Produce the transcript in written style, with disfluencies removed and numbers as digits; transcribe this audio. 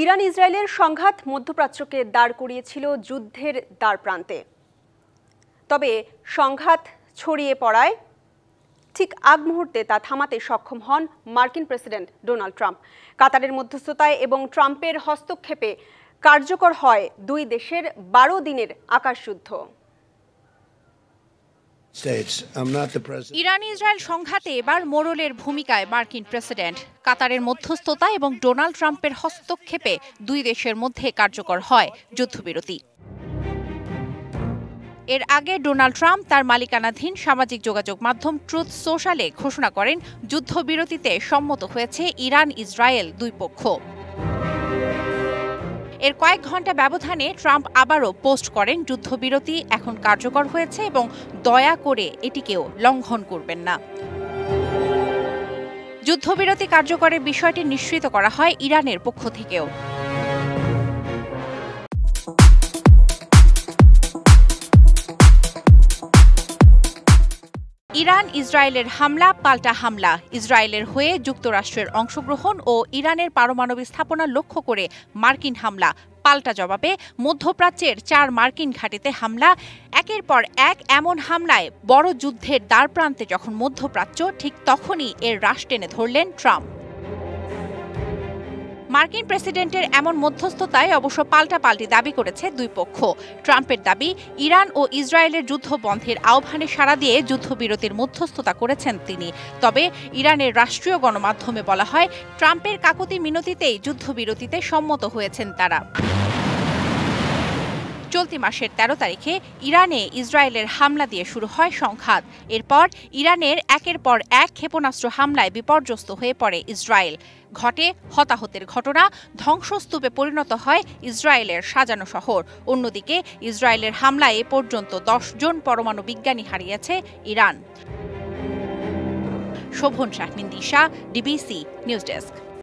Iran ইসরায়েলের সংঘাত মধ্যপ্রাচ্যকে দাঁড় করিয়েছিল যুদ্ধের দ্বারপ্রান্তে। তবে সংঘাত ছড়িয়ে পড়ায় ঠিক আগ মুহূর্তে তা থামাতে সক্ষম হন মার্কিন প্রেসিডেন্ট ডোনাল্ড ট্রাম্প। কাতারের মধ্যস্থতায় এবং ট্রাম্পের হস্তক্ষেপে কার্যকর হয় দুই দেশের 12 দিনের আকাশযুদ্ধ। ইরান ইসরায়েল সংঘাতে এবার মোড়লের ভূমিকায় মার্কিন প্রেসিডেন্ট। কাতারের মধ্যস্থতা এবং ডোনাল্ড ট্রাম্পের হস্তক্ষেপে দুই দেশের মধ্যে কার্যকর হয় যুদ্ধবিরতি। এর আগে ডোনাল্ড ট্রাম্প তার মালিকানাধীন সামাজিক যোগাযোগ মাধ্যম ট্রুথ সোশ্যালে ঘোষণা করেন যুদ্ধবিরতিতে সম্মত হয়েছে ইরান ইসরায়েল দুই পক্ষ। এর কয়েক ঘন্টা ব্যবধানে ট্রাম্প আবারও পোস্ট করেন যুদ্ধবিরতি এখন কার্যকর হয়েছে এবং দয়া করে এটিকেও লঙ্ঘন করবেন না। যুদ্ধবিরতি কার্যকরের বিষয়টি নিশ্চিত করা হয় ইরানের পক্ষ থেকেও। ইরান ইসরায়েলের হামলা পাল্টা হামলা, ইসরায়েলের হয়ে যুক্তরাষ্ট্রের অংশগ্রহণ ও ইরানের পারমাণবিক স্থাপনা লক্ষ্য করে মার্কিন হামলা, পাল্টা জবাবে মধ্যপ্রাচ্যের 4 মার্কিন ঘাঁটিতে হামলা, একের পর এক এমন হামলায় বড় যুদ্ধের দ্বারপ্রান্তে যখন মধ্যপ্রাচ্য, ঠিক তখনই এর রাশ টেনে ধরলেন ট্রাম্প। মার্কিন প্রেসিডেন্টের এমন মধ্যস্থতায় অবশ্য পাল্টাপাল্টি দাবি করেছে দুই পক্ষ। ট্রাম্পের দাবি, ইরান ও ইসরায়েলের যুদ্ধ বন্ধের আহ্বানে সাড়া দিয়ে যুদ্ধবিরতির মধ্যস্থতা করেছেন তিনি। তবে ইরানের রাষ্ট্রীয় গণমাধ্যমে বলা হয়, ট্রাম্পের কাকুতি মিনতিতেই যুদ্ধবিরতিতে সম্মত হয়েছেন তারা। চলতি মাসের 13 তারিখে ইরানে ইসরায়েলের হামলা দিয়ে শুরু হয় সংঘাত। এরপর ইরানের একের পর এক ক্ষেপণাস্ত্র হামলায় বিপর্যস্ত হয়ে পড়ে ইসরায়েল। ঘটে হতাহতের ঘটনা, ধ্বংসস্তূপে পরিণত হয় ইসরায়েলের সাজানো শহর। অন্যদিকে ইসরায়েলের হামলায় এ পর্যন্ত 10 জন পরমাণু বিজ্ঞানী হারিয়েছে ইরান। শোভন শাহমিন দিশা, ডিবিসি নিউজ ডেস্ক।